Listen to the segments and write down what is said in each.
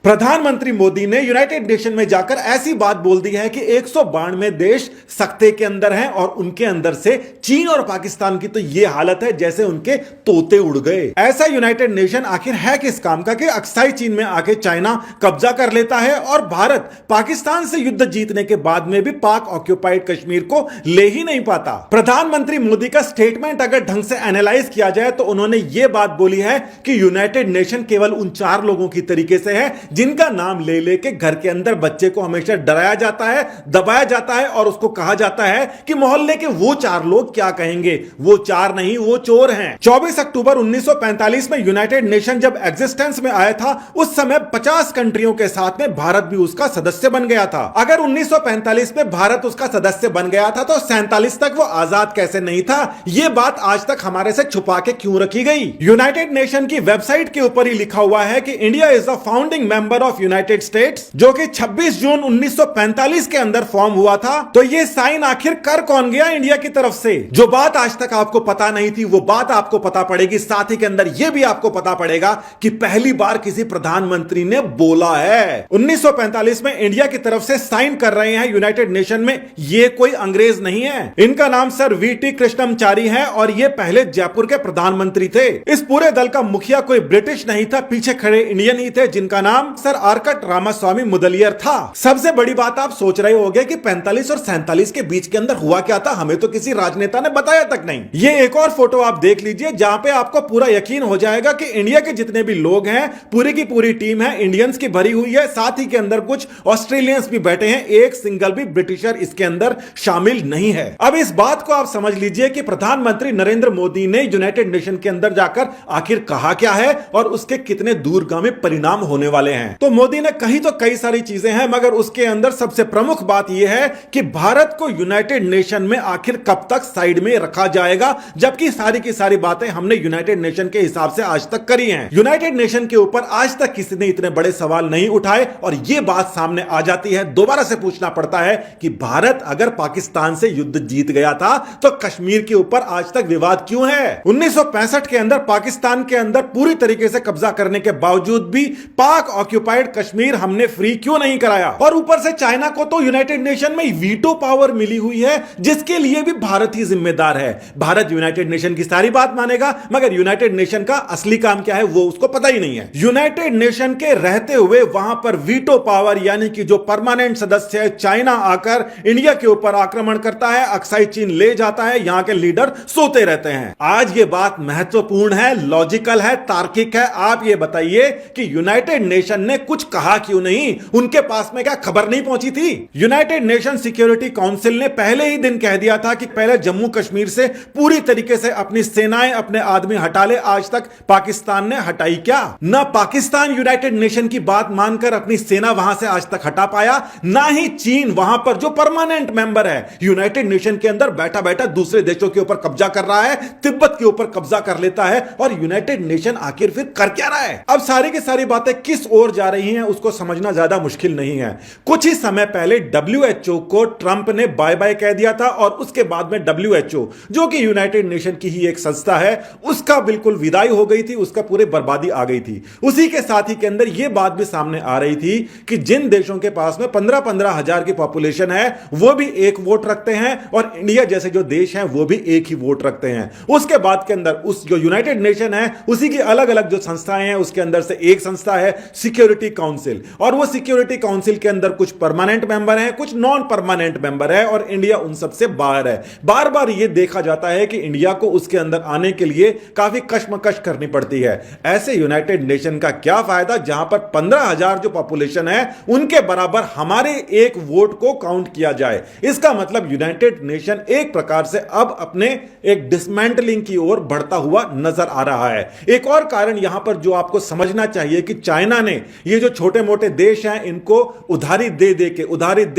प्रधानमंत्री मोदी ने United nation में जाकर ऐसी बात बोल दी है कि 192 देश सख्ते के अंदर हैं और उनके अंदर से चीन और पाकिस्तान की तो यह हालत है जैसे उनके तोते उड़ गए। ऐसा यूनाइटेड नेशन आखिर है किस काम का कि अक्साई चीन में आके चाइना कब्जा कर लेता है और भारत पाकिस्तान से युद्ध जीतने के बाद में भी पाक ऑक्यूपाइड कश्मीर को ले ही नहीं पाता। प्रधानमंत्री मोदी का स्टेटमेंट अगर ढंग से एनालाइज किया जाए तो उन्होंने यह बात बोली है कि यूनाइटेड नेशन केवल उन 4 लोगों की तरीके से है जिनका नाम ले लेके घर के अंदर बच्चे को हमेशा डराया जाता है, दबाया जाता है और उसको कहा जाता है कि मोहल्ले के वो 4 लोग क्या कहेंगे, वो 4 नहीं वो चोर हैं। 24 अक्टूबर 1945 में यूनाइटेड नेशन जब एग्जिस्टेंस में आया था उस समय 50 कंट्रियों के साथ में भारत भी उसका सदस्य बन गया था। अगर 1945 में भारत उसका सदस्य बन गया था तो 47 तक वो आजाद कैसे नहीं था, यह बात आज तक हमारे से छुपा के क्यों रखी गई। यूनाइटेड नेशन की वेबसाइट के ऊपर ही लिखा हुआ है कि India is the founding member of United states, जो कि 26 जून 1945 के अंदर फॉर्म हुआ था। तो ये साइन आखिर कर कौन गया इंडिया की तरफ से? जो बात आज तक आपको पता नहीं थी वो बात आपको पता पड़ेगी। साथ ही के अंदर यह भी आपको पता पड़ेगा कि पहली बार किसी प्रधानमंत्री ने बोला है। 1945 में इंडिया की तरफ से साइन कर रहे हैं यूनाइटेड नेशन में, ये कोई अंग्रेज नहीं है। इनका नाम सर वीटी कृष्णमचारी है और ये पहले जयपुर के प्रधानमंत्री थे। इस पूरे दल का मुखिया कोई ब्रिटिश नहीं था, पीछे खड़े इंडियन ही थे जिनका नाम सर आरकट रामास्वामी मुदलियर था। सबसे बड़ी बात आप सोच रहे होंगे कि 45 और 47 के बीच के अंदर हुआ क्या था, हमें तो किसी राजनेता ने बताया तक नहीं। ये एक और फोटो आप देख लीजिए जहां पे आपको पूरा यकीन हो जाएगा कि इंडिया के जितने भी लोग हैं पूरी की पूरी टीम है इंडियंस की भरी हुई है। साथ ही के अंदर कुछ ऑस्ट्रेलियंस भी बैठे हैं, एक सिंगल भी ब्रिटिशर इसके अंदर शामिल नहीं है। अब इस बात को आप समझ लीजिए कि प्रधानमंत्री नरेंद्र मोदी ने यूनाइटेड नेशन के अंदर जाकर आखिर कहा क्या है और उसके कितने दूरगामी परिणाम होने वाले हैं। तो मोदी ने कही तो कई सारी चीजें हैं मगर उसके अंदर सबसे प्रमुख बात यह है कि भारत को यूनाइटेड नेशन में आखिर कब तक साइड में रखा जाएगा, जबकि सारी की सारी बातें हमने यूनाइटेड नेशन के हिसाब से आज तक करी हैं। यूनाइटेड नेशन के ऊपर आज तक किसी ने इतने बड़े सवाल नहीं उठाए और यह बात सामने आ जाती है। दोबारा से पूछना पड़ता है कि भारत अगर पाकिस्तान से युद्ध जीत गया था तो कश्मीर के ऊपर आज तक विवाद क्यों है? 1965 के अंदर पाकिस्तान के अंदर पूरी तरीके से कब्जा करने के बावजूद भी पाक ऑक्यूपाइड कश्मीर हमने फ्री क्यों नहीं कराया? और ऊपर से चाइना को तो यूनाइटेड नेशन में वीटो पावर मिली हुई है जिसके लिए भी भारत ही जिम्मेदार है। भारत यूनाइटेड नेशन की सारी बात मानेगा मगर यूनाइटेड नेशन का असली काम क्या है वो उसको पता ही नहीं है। यूनाइटेड नेशन के रहते हुए वहां पर वीटो पावर यानी कि जो परमानेंट सदस्य है चाइना आकर इंडिया के ऊपर आक्रमण करता है, अक्साई चीन ले जाता है, यहां के लीडर सोते रहते हैं। आज ये बात महत्वपूर्ण है, लॉजिकल है, तार्किक है। आप ये बताइए कि यूनाइटेड नेशन ने कुछ कहा क्यों नहीं? उनके पास में क्या खबर नहीं पहुंची थी? यूनाइटेड नेशन सिक्योरिटी काउंसिल ने पहले ही दिन कह दिया था कि पहले जम्मू कश्मीर से पूरी तरीके से अपनी सेनाएं अपने आदमी हटा ले। आज तक पाकिस्तान ने हटाई क्या? ना पाकिस्तान यूनाइटेड नेशन की बात मानकर अपनी सेना वहां से आज तक हटा पाया, ना ही चीन वहां पर जो परमानेंट मेंबर है यूनाइटेड नेशन के अंदर बैठा बैठा दूसरे देशों के ऊपर कब्जा कर रहा है, तिब्बत के ऊपर कब्जा कर लेता है और यूनाइटेड नेशन आखिर फिर कर क्या रहा है? अब सारी की सारी बातें किस ओर जा रही हैं उसको समझना ज्यादा मुश्किल नहीं है। कुछ ही समय पहले WHO को ट्रंप ने बाय बाय कह दिया था और उसके बाद में WHO जो कि यूनाइटेड नेशन की ही एक संस्था है उसका बिल्कुल विदाई हो गई थी, उसका पूरी बर्बादी आ गई थी। उसी के साथ ही के अंदर यह बात भी सामने आ रही थी कि जिन देशों के पास में 15-15 हजार की पॉपुलेशन है वो भी एक वोट रखते हैं और इंडिया जैसे जो देश हैं वो भी एक ही वोट रखते हैं। उसके बाद के अंदर उस जो यूनाइटेड नेशन है उसी की अलग अलग जो संस्थाएं हैं उसके अंदर से एक संस्था है सिक्योरिटी काउंसिल और वो सिक्योरिटी काउंसिल के अंदर कुछ परमानेंट मेंबर हैं, कुछ नॉन परमानेंट मेंबर है और इंडिया उन सबसे बाहर है। बार बार यह देखा जाता है कि इंडिया को उसके अंदर आने के लिए काफी कशमकश करनी पड़ती है। ऐसे यूनाइटेड नेशन का क्या फायदा जहां पर 15,000 जो पॉपुलेशन है उनके बराबर हमारे एक वोट को काउंट किया जाए। इसका मतलब यूनाइटेड नेशन एक प्रकार से अब अपने एक डिसमेंटलिंग की ओर बढ़ता हुआ नजर आ रहा है। एक और कारण यहां पर जो आपको समझना चाहिए कि चाइना ने ये जो छोटे मोटे देश हैं इनको उधारी दे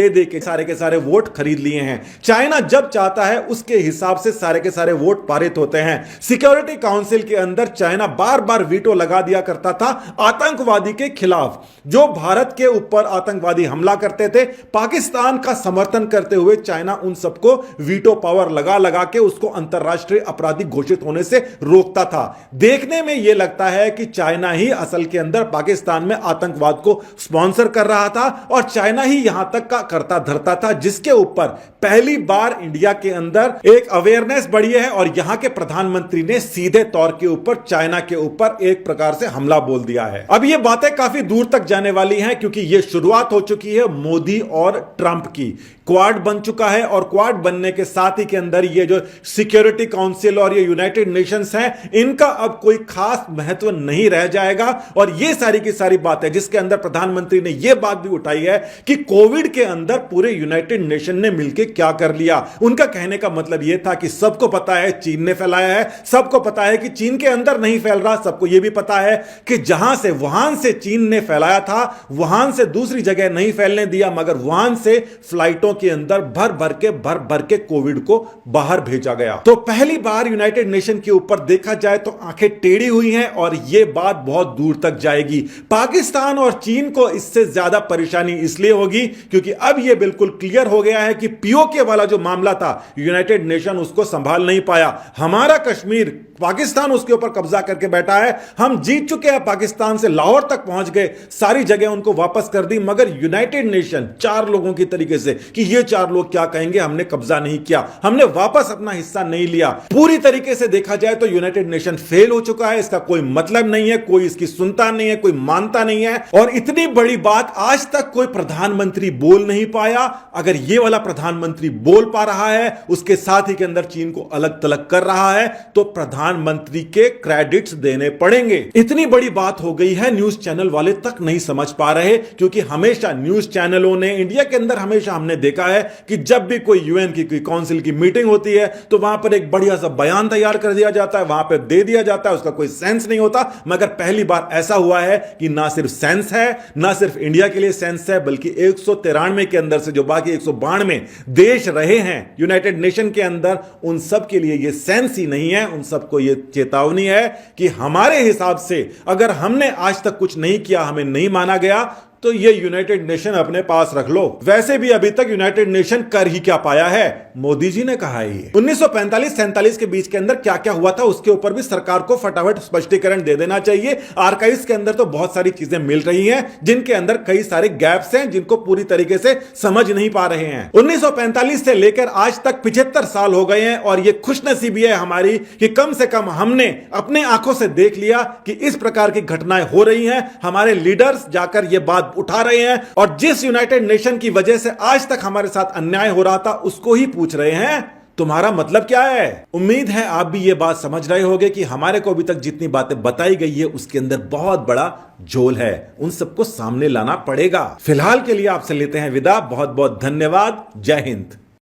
दे के सारे के सारे वोट खरीद लिए हैं। चाइना जब चाहता है उसके हिसाब से सारे के सारे वोट पारित होते हैं। सिक्योरिटी काउंसिल के अंदर चाइना बार बार वीटो लगा दिया करता था आतंकवादी के खिलाफ। जो भारत के ऊपर आतंकवादी हमला करते थे पाकिस्तान का समर्थन करते हुए चाइना उन सबको वीटो पावर लगा लगा के उसको अंतरराष्ट्रीय अपराधी घोषित होने से रोकता था। देखने में यह लगता है कि चाइना ही असल के अंदर पाकिस्तान में में आतंकवाद को स्पॉन्सर कर रहा था और चाइना ही यहां तक का करता धरता था, जिसके ऊपर पहली बार इंडिया के अंदर एक अवेयरनेस बढ़ी है और यहां के प्रधानमंत्री ने सीधे तौर के ऊपर चाइना के ऊपर एक प्रकार से हमला बोल दिया है। अब ये बातें काफी दूर तक जाने वाली हैं क्योंकि ये शुरुआत हो चुकी है मोदी और ट्रंप की। क्वाड बन चुका है और क्वाड बनने के साथ ही के अंदर ये जो सिक्योरिटी काउंसिल और ये यूनाइटेड नेशंस हैं, इनका अब कोई खास महत्व नहीं रह जाएगा। और ये सारी की सारी बातें जिसके अंदर प्रधानमंत्री ने ये बात भी उठाई है कि कोविड के अंदर पूरे यूनाइटेड नेशन ने मिलकर क्या कर लिया। उनका कहने का मतलब यह था कि सबको पता है चीन ने फैलाया है, सबको पता है कि चीन के अंदर नहीं फैल रहा, सबको यह भी पता है कि जहां से वुहान से चीन ने फैलाया था वुहान से दूसरी जगह नहीं फैलने दिया, मगर वुहान से फ्लाइटों के अंदर भर भर के कोविड को बाहर भेजा गया। तो पहली बार यूनाइटेड नेशन के ऊपर देखा जाए तो आंखें टेढ़ी हुई हैं और यह बात बहुत दूर तक जाएगी। पाकिस्तान और चीन को इससे ज्यादा परेशानी इसलिए होगी क्योंकि अब यह बिल्कुल क्लियर हो गया है कि पीओके वाला जो मामला था यूनाइटेड नेशन उसको संभाल नहीं पाया। हमारा कश्मीर पाकिस्तान उसके ऊपर कब्जा करके बैठा है, हम जीत चुके हैं, पाकिस्तान से लाहौर तक पहुंच गए, सारी जगह उनको वापस कर दी, मगर यूनाइटेड नेशन चार लोगों की तरीके से कि ये चार लोग क्या कहेंगे, हमने कब्जा नहीं किया, हमने वापस अपना हिस्सा नहीं लिया। पूरी तरीके से देखा जाए तो यूनाइटेड नेशन फेल हो चुका है, इसका कोई मतलब नहीं है, कोई इसकी सुनता नहीं है, कोई मानता नहीं है। और इतनी बड़ी बात आज तक कोई प्रधानमंत्री बोल नहीं पाया। अगर ये वाला प्रधानमंत्री बोल पा रहा है, उसके साथ ही के अंदर चीन को अलग तलग कर रहा है, तो प्रधानमंत्री के क्रेडिट्स देने पड़ेंगे। इतनी बड़ी बात हो गई है, न्यूज चैनल वाले तक नहीं समझ पा रहे क्योंकि हमेशा न्यूज चैनलों ने इंडिया के अंदर हमेशा हमने देखा है कि जब भी कोई यूएन की कोई काउंसिल की मीटिंग होती है तो वहां पर एक बढ़िया सा बयान तैयार कर दिया जाता है, वहां पर दे दिया जाता है, उसका कोई सेंस नहीं होता। मगर पहली बार ऐसा हुआ है कि ना सिर्फ सेंस है, ना सिर्फ इंडिया के लिए सेंस है, बल्कि 193 के अंदर से जो बाकी 192 देश रहे हैं यूनाइटेड नेशन के अंदर, उन सब के लिए यह सेंस ही नहीं है। उन सबको यह चेतावनी है कि हमारे हिसाब से अगर हमने आज तक कुछ नहीं किया, हमें नहीं माना गया, तो ये यूनाइटेड नेशन अपने पास रख लो। वैसे भी अभी तक यूनाइटेड नेशन कर ही क्या पाया है, मोदी जी ने कहा है। 1945-47 के बीच के अंदर क्या क्या हुआ था उसके ऊपर भी सरकार को फटाफट स्पष्टीकरण दे देना चाहिए। आर्काइव्स के अंदर तो बहुत सारी चीजें मिल रही हैं जिनके अंदर कई सारे गैप्स हैं जिनको पूरी तरीके से समझ नहीं पा रहे हैं। 1945 से लेकर आज तक 75 साल हो गए हैं और यह खुशनसीबी है हमारी कि कम से कम हमने अपने आंखों से देख लिया कि इस प्रकार की घटनाएं हो रही हैं। हमारे लीडर्स जाकर यह बात उठा रहे हैं और जिस यूनाइटेड नेशन की वजह से आज तक हमारे साथ अन्याय हो रहा था उसको ही पूछ रहे हैं तुम्हारा मतलब क्या है। उम्मीद है आप भी ये बात समझ रहे होंगे कि हमारे को अभी तक जितनी बातें बताई गई है उसके अंदर बहुत बड़ा झोल है, उन सबको सामने लाना पड़ेगा। फिलहाल के लिए आपसे लेते हैं विदा, बहुत बहुत धन्यवाद, जय हिंद।